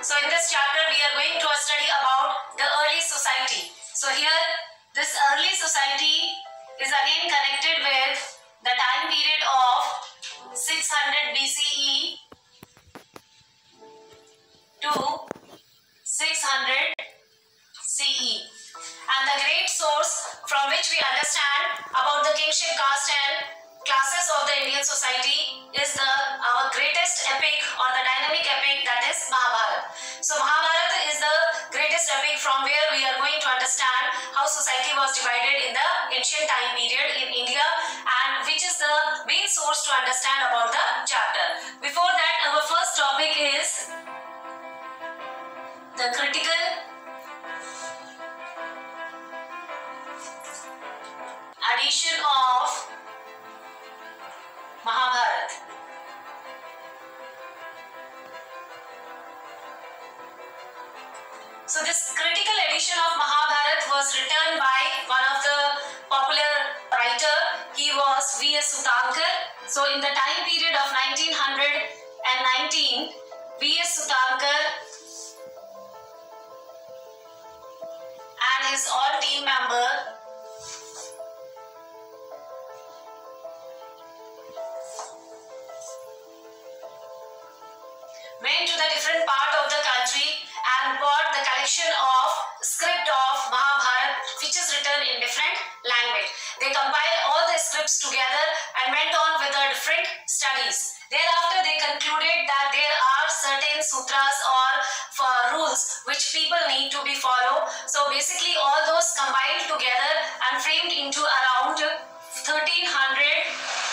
So in this chapter we are going to study about the early society. So here this early society is again connected with the time period of 600 BCE to 600 CE. And the great source from which we understand about the kingship, caste and classes of the Indian society is our greatest epic or the dynamic epic, that is Mahabharata. So Mahabharata is the greatest epic from where we are going to understand how society was divided in the ancient time period in India, and which is the main source to understand about the chapter. Before that, our first topic is the critical edition of Mahabharata. So this critical edition of Mahabharata was written by one of the popular writer. He was V.S. Sutankar. So in the time period of 1919, V.S. Sutankar and his all team member went to the different part of the country and bought the collection of script of Mahabharata, which is written in different language. They compiled all the scripts together and went on with the different studies. Thereafter, they concluded that there are certain sutras or rules which people need to be followed. So basically, all those combined together and framed into around 1300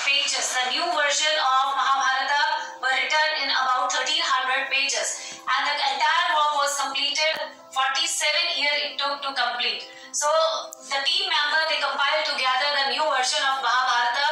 pages. The new version of Mahabharata were written in about 1300 pages, and the entire work was completed. 47 years it took to complete. So the team member, they compiled together the new version of Mahabharata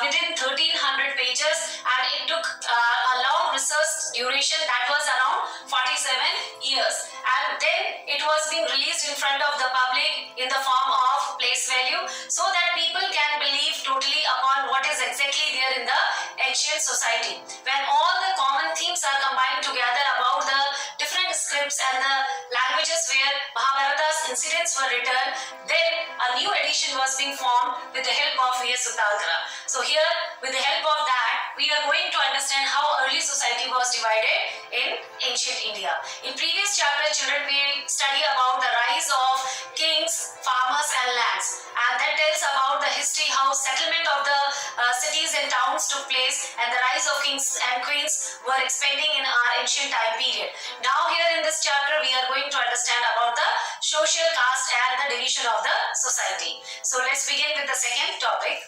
within 1300 pages, and it took a long research duration, that was around 47 years, and then it was being released in front of the public in the form of place value, so that people can believe totally upon what is exactly there in the ancient society. When all the common themes are combined together about the different scripts and the languages where Mahabharata's incidents were written, then a new edition was being formed with the help of V.S. Sutankara. So here, with the help of that, we are going to understand how early society was divided in ancient India. In previous chapter, children, we study about the rise of kings, farmers and lands, and that tells about the history, how settlement of the cities and towns took place, and the rise of kings and queens were expanding in our ancient time period. Now here in this chapter, we are going to understand about the social caste and the division of the society. So let's begin with the second topic.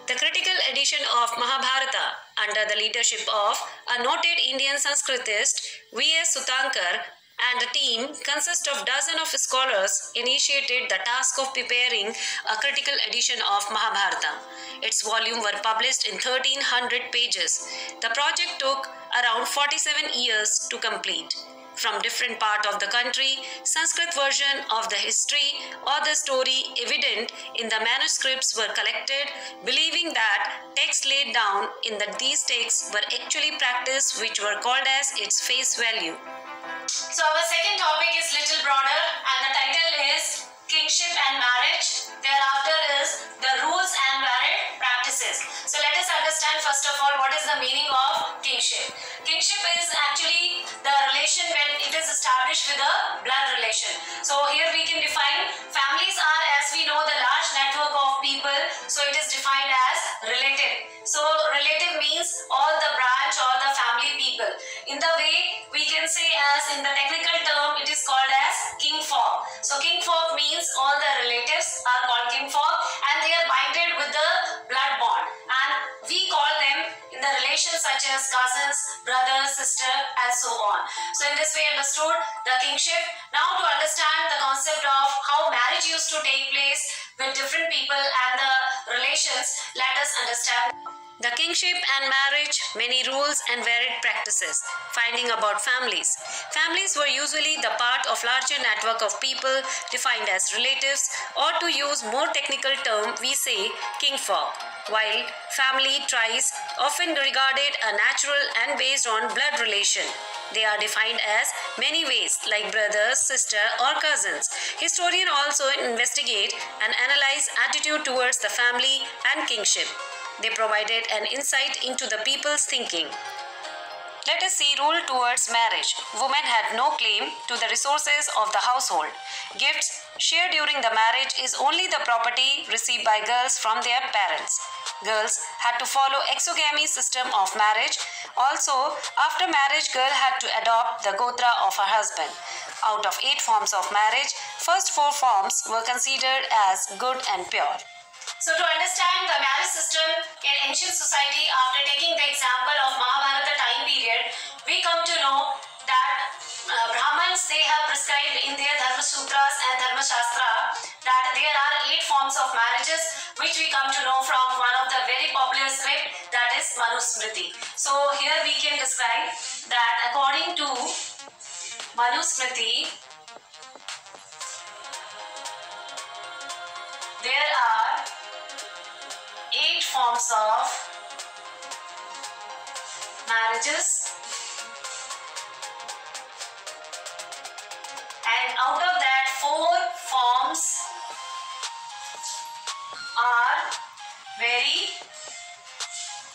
The critical edition of Mahabharata under the leadership of a noted Indian Sanskritist V.S. Sutankar and a team consist of dozens of scholars initiated the task of preparing a critical edition of Mahabharata. Its volumes were published in 1300 pages. The project took around 47 years to complete. From different parts of the country, Sanskrit version of the history or the story evident in the manuscripts were collected, believing that texts laid down in these texts were actually practiced, which were called as its face value. So our second topic is little broader, and the title is Kingship and Marriage. Thereafter is the rules and marriage practices. So let us understand first of all what is the meaning of kingship. Kingship is actually the relation when it is established with a blood relation. So here we can define families are, as we know, the large network of people. So it is defined as relative. So relative means all the branch or the family people. In the way we can say, as in the technical term, it is called as kingfolk. So kingfolk means all the relatives are called kingfolk, and they are binded with the blood bond, and we call them in the relations such as cousins, brother, sister and so on. So in this way understood the kingship. Now to understand the concept of how marriage used to take place with different people and the relations, let us understand The kingship and marriage, many rules and varied practices. Finding about families. Families were usually the part of larger network of people defined as relatives, or to use more technical term, we say kingfolk. While family ties often regarded a natural and based on blood relation. They are defined as many ways, like brothers, sister, or cousins. Historians also investigate and analyze attitude towards the family and kingship. They provided an insight into the people's thinking. Let us see rule towards marriage. Women had no claim to the resources of the household. Gifts shared during the marriage is only the property received by girls from their parents. Girls had to follow exogamy system of marriage. Also, after marriage, girl had to adopt the gotra of her husband. Out of 8 forms of marriage, first 4 forms were considered as good and pure. So to understand the marriage system in ancient society after taking the example of Mahabharata time period, we come to know that Brahmins, they have prescribed in their Dharma Sutras and Dharma Shastra that there are 8 forms of marriages which we come to know from one of the very popular script, that is Manusmriti. So here we can describe that according to Manusmriti, there are 8 forms of marriages, and out of that 4 forms are very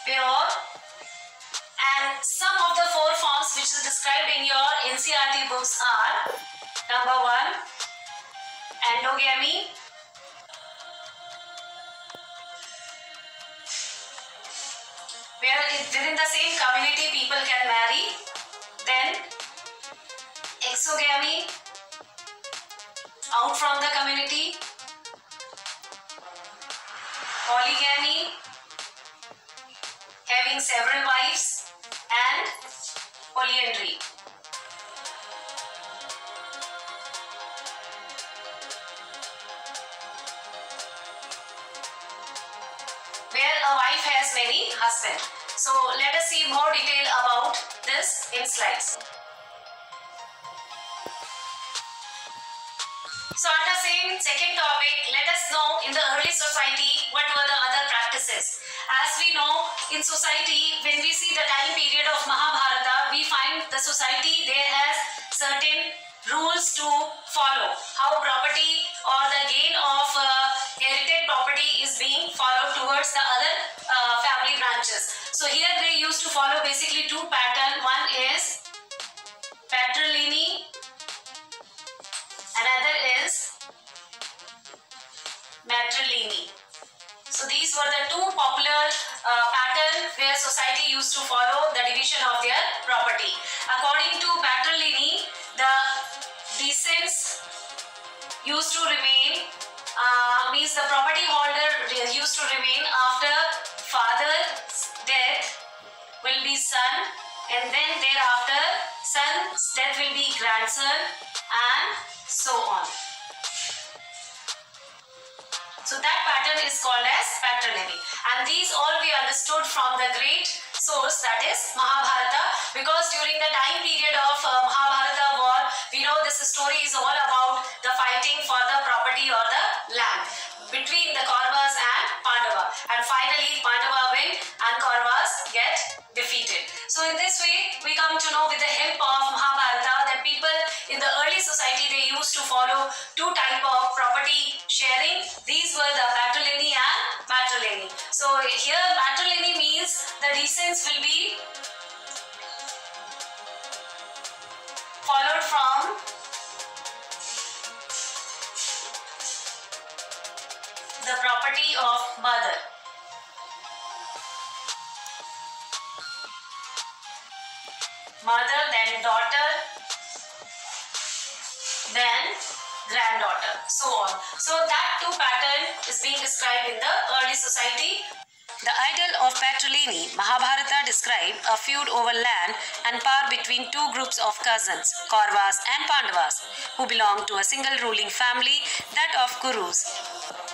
pure, and some of the 4 forms which is described in your NCERT books are: number 1, endogamy, where within the same community people can marry. Then exogamy, out from the community. Polygamy, having several wives. And polyandry. Where a wife has many husbands. So let us see more detail about this in slides. So under second topic, let us know in the early society what were the other practices. As we know, in society, when we see the time period of Mahabharata, we find the society there has certain rules to follow. How property or the gain of heritage property is being followed towards the other family branches. So here they used to follow basically 2 patterns. One is patrilineal, another is matrilineal. So these were the 2 popular patterns where society used to follow the division of their property. According to patrilineal, the descendants used to remain, means the property holder used to remain after father's death will be son, and then thereafter son's death will be grandson, and so on. So that pattern is called as patrilineal, and these all we understood from the great source, that is Mahabharata, because during the time period of Mahabharata war, we know this story is all about the fighting for the property or the land between the Kauravas and Pandava, and finally Pandava win and Kauravas get defeated. So in this way we come to know with the help of Mahabharata that people in the early society, they used to follow 2 types of property sharing. These were the patrilineal and matrilineal. So here matrilineal means the descendants will be followed from the property of mother. Mother, then daughter, then granddaughter, so on. So that 2 pattern is being described in the early society. The idyll of Patrolini, Mahabharata described a feud over land and power between two groups of cousins, Kauravas and Pandavas, who belonged to a single ruling family, that of Kurus.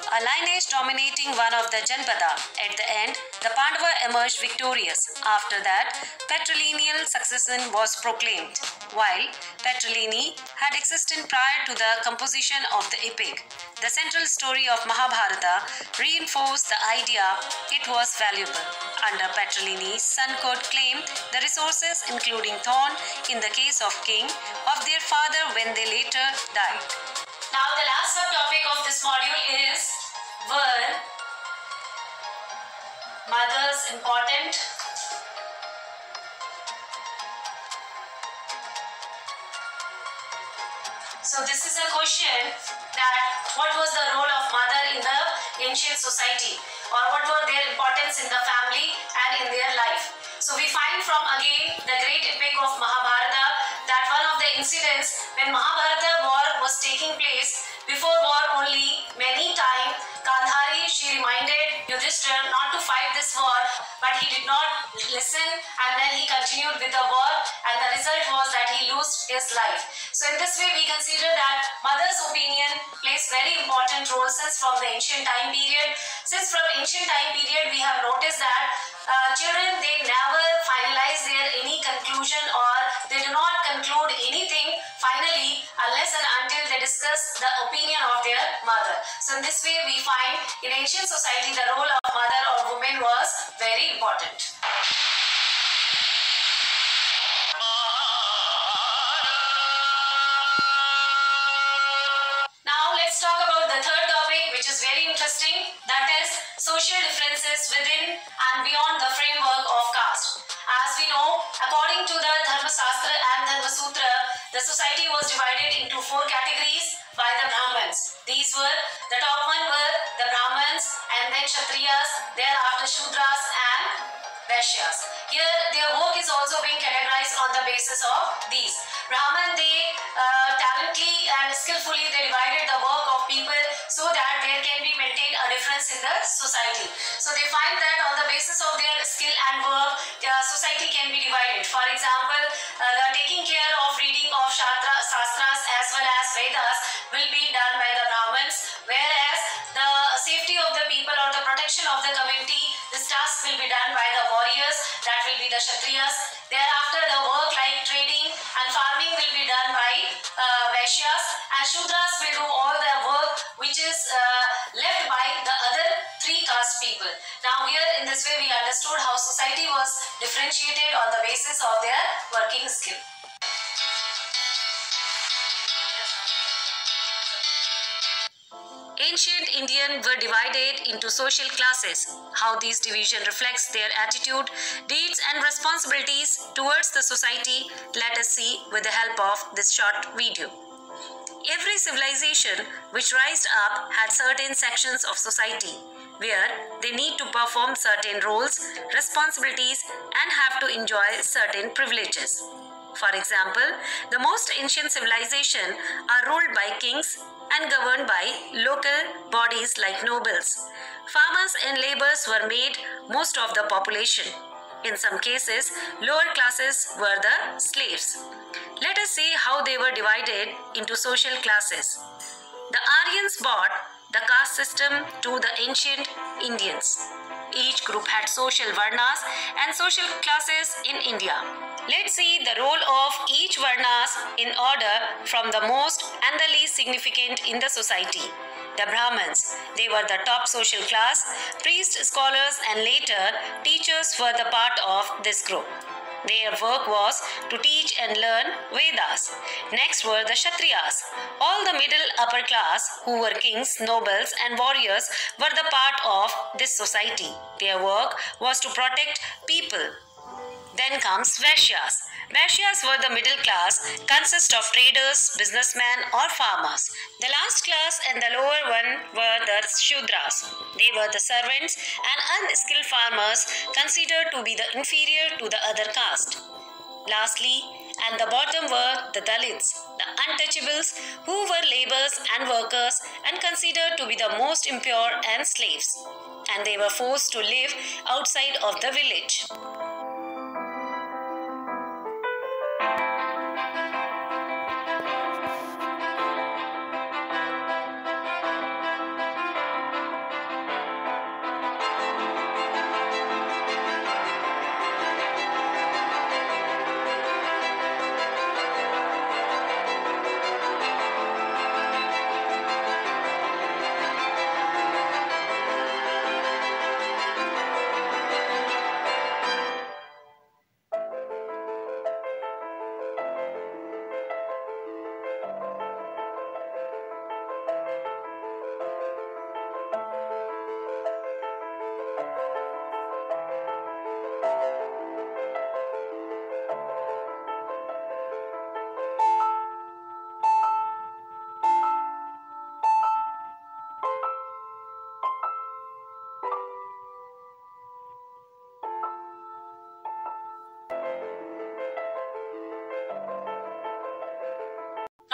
A lineage dominating one of the Janpada. At the end, the Pandava emerged victorious. After that, patrilineal succession was proclaimed. While Patrolini had existed prior to the composition of the epic, the central story of Mahabharata reinforced the idea it was valuable. Under Patrolini, son could claim the resources, including Thorn in the case of king, of their father when they later died. Now the last subtopic of this module is, were mothers important? So this is a question that what was the role of mother in the ancient society, or what were their importance in the family and in their life. So we find from again the great epic of Mahabharata that one of the incidents when Mahabharata war was taking place, before war only, many times Gandhari, she reminded Yudhishthira not to fight this war, but he did not listen, and then he continued with the war, and the result was that he lost his life. So in this way we consider that mother's opinion plays very important role since from the ancient time period. Since from ancient time period we have noticed that children, they never finalize their any conclusion, or they do not conclude anything finally unless and until they discuss the opinion of their mother. So in this way we find in ancient society the role of mother or woman was very important. Now let's talk about the third topic, which is very interesting, that is social differences within and beyond the framework of caste. As we know, according to the Dharma Shastra and Dharma Sutra, the society was divided into four categories by the Brahmins. These were, the top one were the Brahmins, and then Kshatriyas, thereafter Shudras and Vaishyas. Here their work is also being categorized on the basis of these. Brahman, they talently and skillfully they divided the work of people so that there can be maintained a difference in the society. So they find that on the basis of their skill and work, society can be divided. For example, the taking care of reading of Shastras as well as Vedas will be done by the Brahmins, whereas the safety of the people or the protection of the community, this task will be done by the warriors, that will be the Kshatriyas. Thereafter the work like trading and farming will be done by Vaishyas, and Shudras will do all the work which is left by the other three caste people. Now here in this way we understood how society was differentiated on the basis of their working skill. Ancient Indians were divided into social classes. How this division reflects their attitude, deeds and responsibilities towards the society, let us see with the help of this short video. Every civilization which rised up had certain sections of society where they need to perform certain roles, responsibilities and have to enjoy certain privileges. For example, the most ancient civilizations are ruled by kings and governed by local bodies like nobles. Farmers and laborers were made most of the population. In some cases, lower classes were the slaves. Let us see how they were divided into social classes. The Aryans brought the caste system to the ancient Indians. Each group had social varnas and social classes in India. Let's see the role of each varnas in order from the most and the least significant in the society. The Brahmins, they were the top social class. Priests, scholars and later teachers were the part of this group. Their work was to teach and learn Vedas. Next were the Kshatriyas. All the middle upper class who were kings, nobles and warriors were the part of this society. Their work was to protect people. Then comes Vaishyas. Vaishyas were the middle class, consist of traders, businessmen or farmers. The last class and the lower one were the Shudras. They were the servants and unskilled farmers considered to be the inferior to the other caste. Lastly and the bottom were the Dalits, the untouchables, who were laborers and workers and considered to be the most impure and slaves. And they were forced to live outside of the village.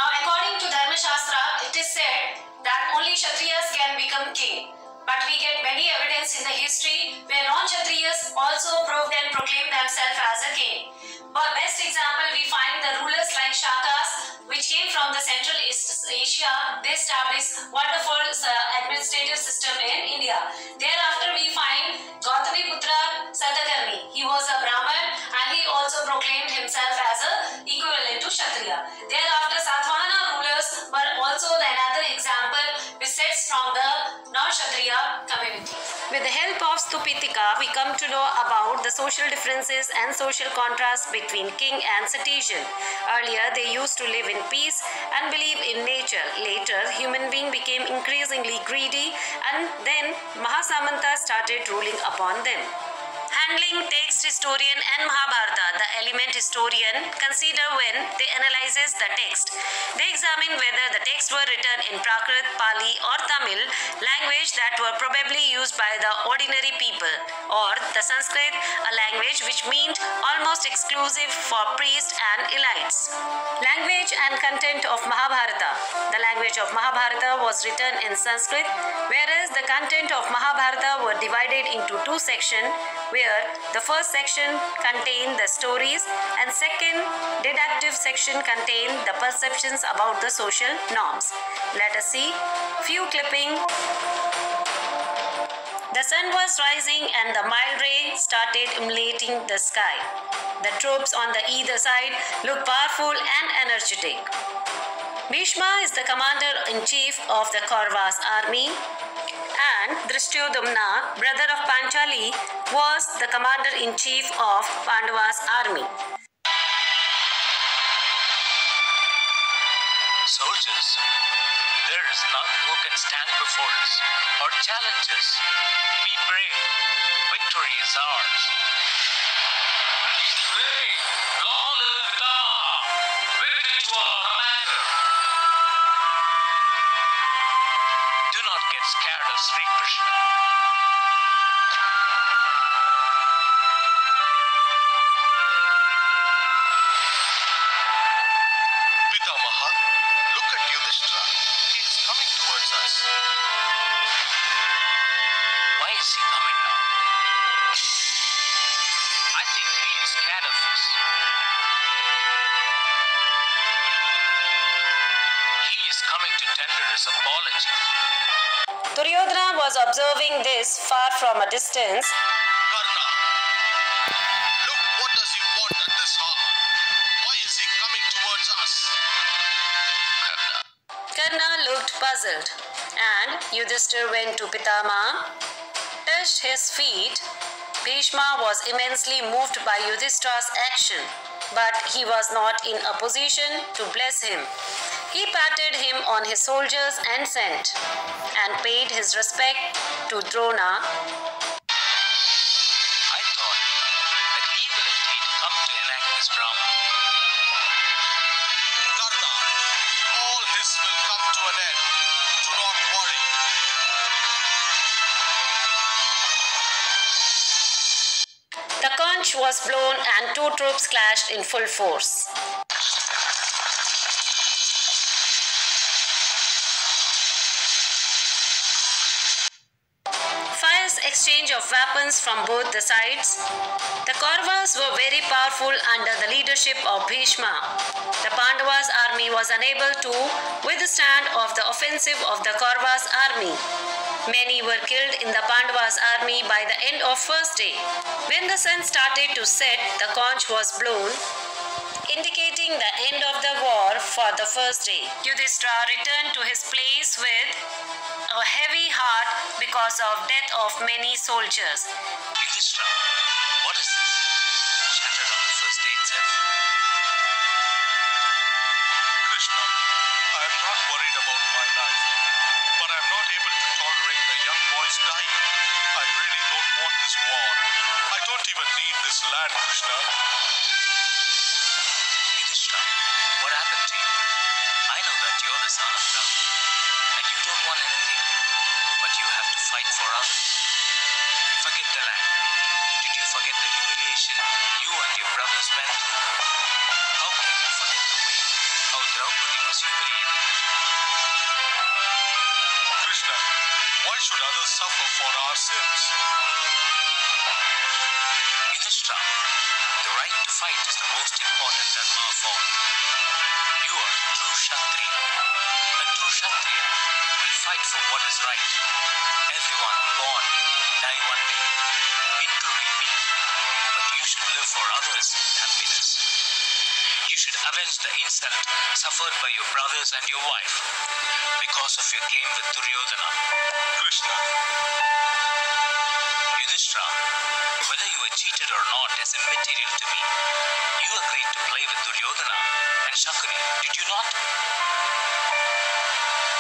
Now, according to Dharma Shastra, it is said that only Kshatriyas can become king. But we get many evidence in the history where non-Kshatriyas also proved and proclaimed themselves as a king. For best example, we find the rulers like Shakas, which came from the Central Asia. They established wonderful administrative system in India. Thereafter, we find Gautamiputra Satakarni. He was a Brahmin and he also proclaimed himself as a equivalent to Kshatriya. Thereafter, Satvahana rulers were also another example which sets from the non-Kshatriya community. With the help of Stupitika, we come to know about the social differences and social contrasts between king and citizen. Earlier, they used to live in peace and believe in nature. Later, human being became increasingly greedy and then Mahasamanta started ruling upon them. Handling text historian and Mahabharata, the element historian consider when they analyzes the text. They examine whether the texts were written in Prakrit, Pali or Tamil, language that were probably used by the ordinary people, or the Sanskrit, a language which meant almost exclusive for priests and elites. Language and content of Mahabharata. The language of Mahabharata was written in Sanskrit, whereas the content of Mahabharata were divided into two sections, where the first section contained the stories and second deductive section contained the perceptions about the social norms. Let us see few clipping. The sun was rising and the mild ray started illuminating the sky. The troops on the either side looked powerful and energetic. Bhishma is the commander-in-chief of the Kauravas army, and Drishtyodumna, brother of Panchali, was the commander-in-chief of Pandava's army. Soldiers, there is none who can stand before us or challenge us. Be brave. Victory is ours. Brave. Long live Pitama. Victory to our commander. Do not get scared of Sri Krishna. Pitamaha, look at Yudhishthira. He is coming towards us. Why is he coming now? I think he is scared of us. He is coming to tender his apology. Duryodhana was observing this far from a distance. Karna, look, what does he want at this hour? Why is he coming towards us? Karna looked puzzled, and Yudhishthira went to Pitama, touched his feet. Bhishma was immensely moved by Yudhishthira's action, but he was not in a position to bless him. He patted him on his shoulders and sent, and paid his respect to Drona. I thought that he will indeed come to enact this drama. Karna, all his will come to an end. Do not worry. The conch was blown and two troops clashed in full force. weapons from both the sides. The Kauravas were very powerful under the leadership of Bhishma. The Pandavas' army was unable to withstand of the offensive of the Kauravas' army. Many were killed in the Pandavas' army by the end of first day. When the sun started to set, the conch was blown, indicating the end of the war for the first day. Yudhishthira returned to his place with a heavy heart because of death of many soldiers. Yudhishthira, what is this? Shattered on the first day itself? Krishna, I am not worried about my life, but I am not able to tolerate the young boys dying. I really don't want this war. I don't even need this land, Krishna. Yudhishthira, what happened to you? I know that you're the son of Draupadi, and you don't want anything, but you have to fight for others. Forget the land. Did you forget the humiliation you and your brothers went through? How can you forget the way how Draupadi was humiliated? Krishna, why should others suffer for our sins? Yudhishthira, the right to fight is the most important dharma of all. You are a true Kshatriya. A true Kshatriya will fight for what is right. Everyone born die one day, including me. But you should live for others' happiness. You should avenge the insult suffered by your brothers and your wife because of your game with Duryodhana. Krishna, Yudhishthira, whether you were cheated or not is immaterial to me. You agreed to play with Duryodhana and Shakuni, did you not?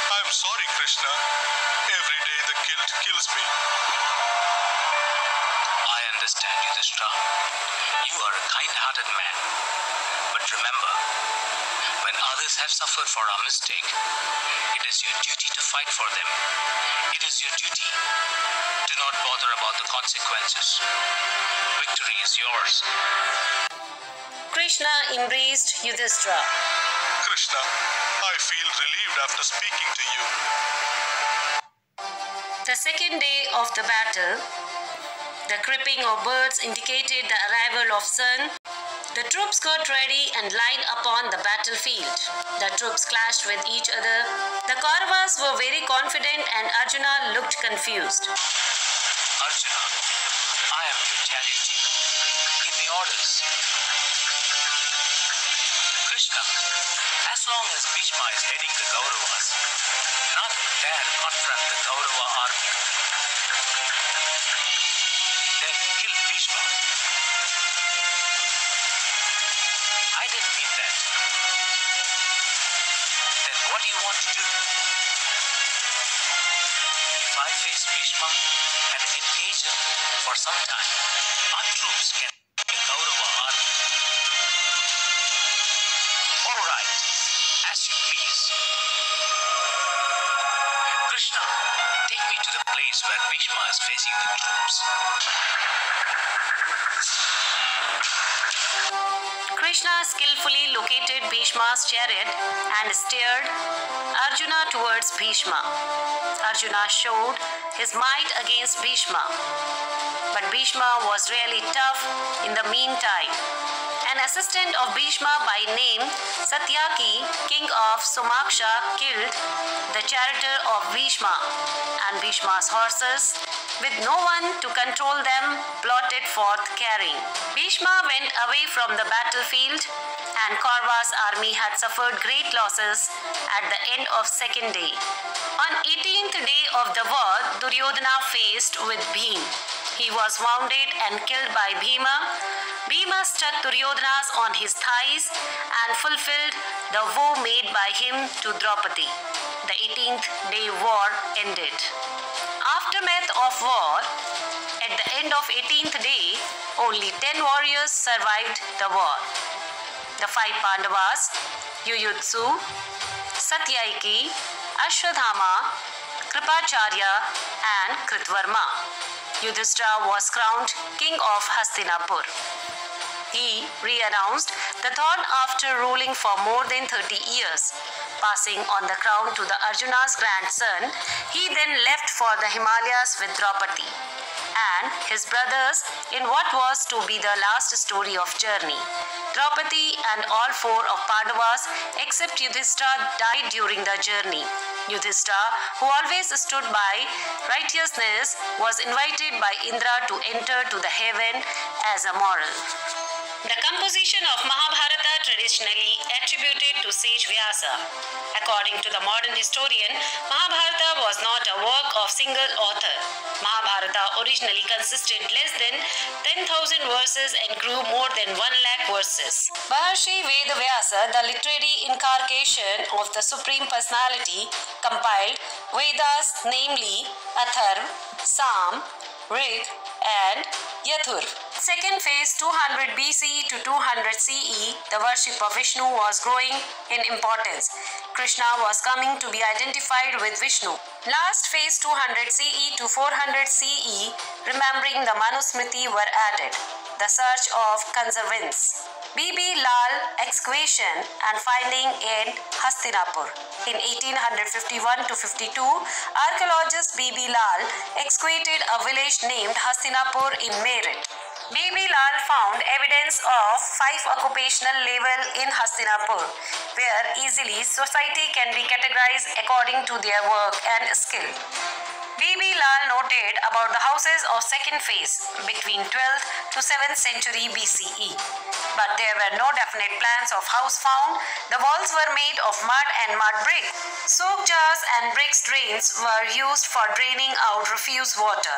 I am sorry, Krishna. Every day the guilt kills me. I understand, Yudhishthira. You are a kind-hearted man. But remember, when others have suffered for our mistake, it is your duty to fight for them. It is your duty. Do not bother about the consequences. Victory is yours. Krishna embraced Yudhishthira. Krishna, I feel relieved after speaking to you. The second day of the battle, the creeping of birds indicated the arrival of sun. The troops got ready and lined upon the battlefield. The troops clashed with each other. The Kauravas were very confident and Arjuna looked confused. Arjuna, I am your charioteer. Give me orders. Krishna, as long as Bhishma is heading the Kauravas, none dare confront the Kaurava army. Then kill Bhishma. I didn't mean that. Then what do you want to do? If I face Bhishma and engage him for some time, our troops can the Kaurava army. All right, as you please. Krishna, take me to the place where Bhishma is facing the troops. Krishna skillfully located Bhishma's chariot and steered Arjuna towards Bhishma. Arjuna showed his might against Bhishma, but Bhishma was really tough in the meantime. An assistant of Bhishma by name Satyaki, king of Somaksha, killed the charioteer of Bhishma, and Bhishma's horses, with no one to control them, plotted forth carrying. Bhishma went away from the battlefield, and Kaurava's army had suffered great losses at the end of second day. On 18th day of the war, Duryodhana faced with Bhim. He was wounded and killed by Bhima. Bhima struck Duryodhana on his thighs and fulfilled the vow made by him to Draupadi. The 18th day war ended. Aftermath of war. At the end of 18th day, only 10 warriors survived the war. The 5 Pandavas, Yuyutsu, Satyaki, Ashwadhama, Kripacharya and Kritvarma. Yudhishthira was crowned king of Hastinapur. He re-announced the throne after ruling for more than 30 years. Passing on the crown to the Arjuna's grandson, he then left for the Himalayas with Draupadi and his brothers in what was to be the last story of journey. Draupadi and all four of Pandavas except Yudhishthira died during the journey. Yudhishthira, who always stood by righteousness, was invited by Indra to enter to the heaven as a moral. The composition of Mahabharata traditionally attributed to sage Vyasa. According to the modern historian, Mahabharata was not a work of single author. Mahabharata originally consisted less than 10,000 verses and grew more than 1 lakh verses. Maharshi Vedavyasa, the literary incarnation of the Supreme Personality, compiled Vedas, namely Atharva, Sam, Rig, and Yathur. Second phase 200 BC to 200 CE, the worship of Vishnu was growing in importance. Krishna was coming to be identified with Vishnu. Last phase 200 CE to 400 CE, remembering the Manusmriti were added. The search of conservance. B.B. Lal excavation and finding in Hastinapur. In 1851 to 52, archaeologist B.B. Lal excavated a village named Hastinapur in Meerut. B.B. Lal found evidence of 5 occupational levels in Hastinapur, where easily society can be categorized according to their work and skill. B.B. Lal noted about the houses of second phase between 12th to 7th century BCE. But there were no definite plans of house found. The walls were made of mud and mud brick. Soap jars and bricks drains were used for draining out refuse water.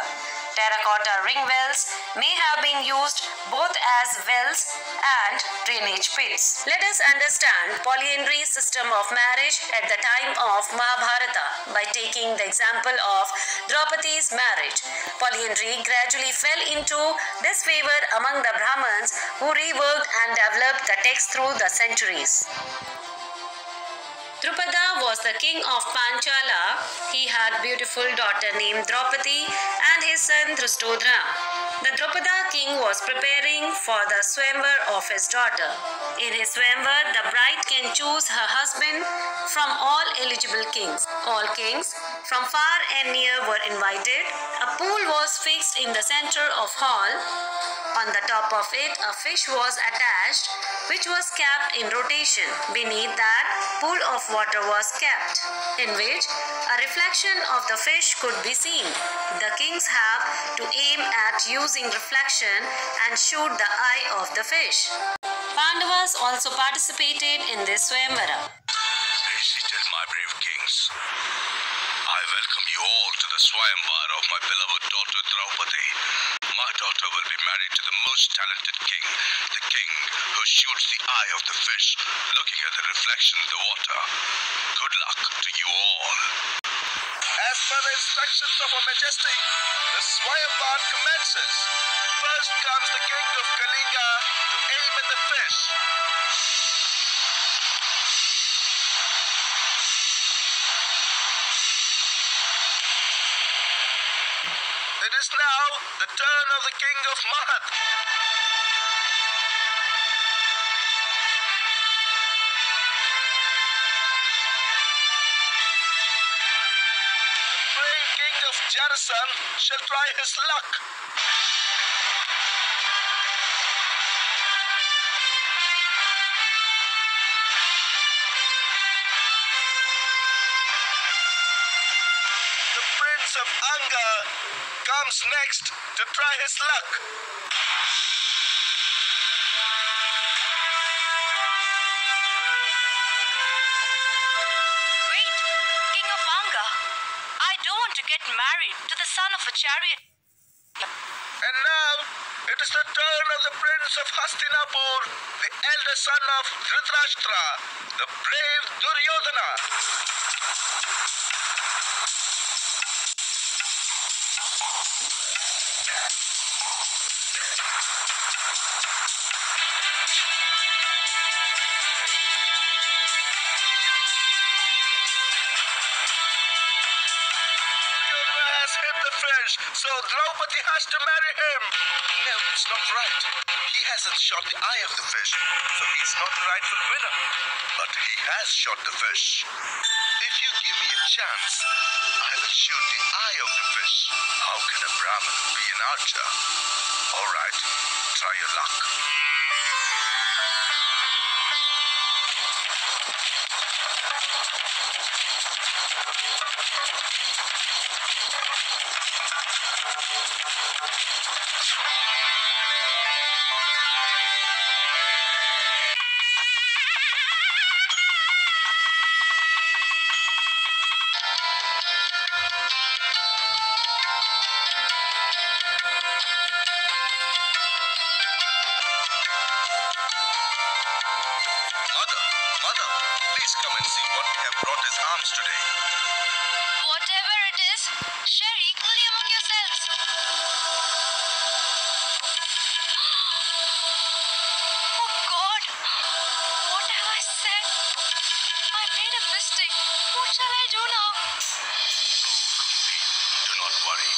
Terracotta ring wells may have been used both as wells and drainage pits. Let us understand polyandry system of marriage at the time of Mahabharata by taking the example of Draupadi's marriage. Polyandry gradually fell into disfavor among the Brahmins, who reworked and developed the text through the centuries. Drupada was the king of Panchala. He had beautiful daughter named Draupadi and his son Drushtodra. The Drupada king was preparing for the swayamvar of his daughter. In his swayamvar, the bride can choose her husband from all eligible kings. All kings from far and near were invited. A pool was fixed in the center of hall. On the top of it, a fish was attached, which was kept in rotation. Beneath that, pool of water was kept, in which a reflection of the fish could be seen. The kings have to aim at using reflection and shoot the eye of the fish. Pandavas also participated in this swayamvara. Stay seated, my brave kings. I welcome you all to the Swayamvar of my beloved daughter Draupadi. My daughter will be married to the most talented king, the king who shoots the eye of the fish, looking at the reflection in the water. Good luck to you all. As per the instructions of Her Majesty, the Swayamvar commences. First comes the king of Kalinga to aim at the fish. It is now the turn of the king of Mahat. The brave king of Jarasan shall try his luck. The prince of Anga comes next to try his luck. Wait, King of Anga, I don't want to get married to the son of a chariot. And now it is the turn of the prince of Hastinapur, the elder son of Dhritarashtra, the brave Duryodhana. Duryodhana has hit the fish, so Draupadi has to marry him. No, it's not right. He hasn't shot the eye of the fish, so he's not the rightful winner. But he has shot the fish. If you give me a chance, I will shoot the eye of the fish. How can a Brahmin be an archer? All right, try your luck. Mother, please come and see what we have brought as alms today. Whatever it is, share equally among yourselves. Oh God! What have I said? I made a mistake. What shall I do now? Do not worry.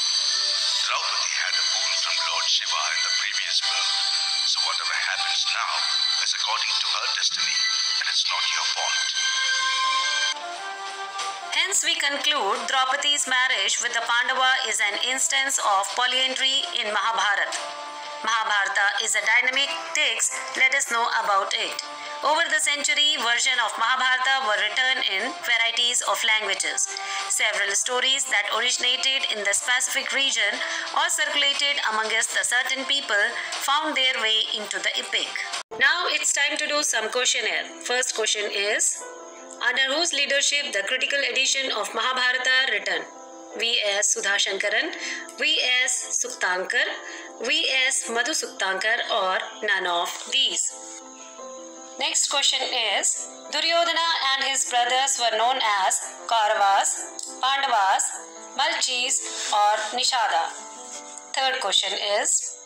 Draupadi had a boon from Lord Shiva in the previous birth. So whatever happens now is according to her destiny, and it's not your fault. Hence, we conclude Draupadi's marriage with the Pandava is an instance of polyandry in Mahabharata. Mahabharata is a dynamic text. Let us know about it. Over the century, versions of Mahabharata were written in varieties of languages. Several stories that originated in the specific region or circulated amongst the certain people found their way into the epic. Now it's time to do some questionnaire. First question is, under whose leadership the critical edition of Mahabharata written? V.S. Sudha Shankaran, V.S. Suktankar, V.S. Madhu Suktankar, or none of these. Next question is, Duryodhana and his brothers were known as Kauravas, Pandavas, Malchis, or Nishada. Third question is,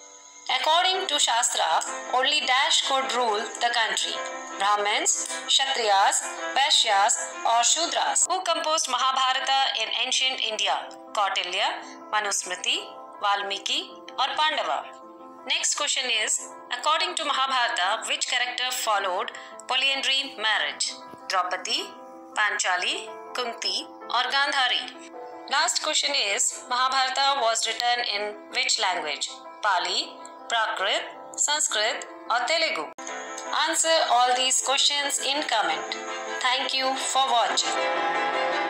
according to Shastra, only dash could rule the country. Brahmins, Kshatriyas, Vaishyas, or Shudras. Who composed Mahabharata in ancient India? Kautilya, Manusmriti, Valmiki, or Pandava? Next question is, according to Mahabharata, which character followed polyandry marriage? Draupadi, Panchali, Kunti, or Gandhari? Last question is, Mahabharata was written in which language? Pali, Prakrit, Sanskrit, or Telugu? Answer all these questions in comment. Thank you for watching.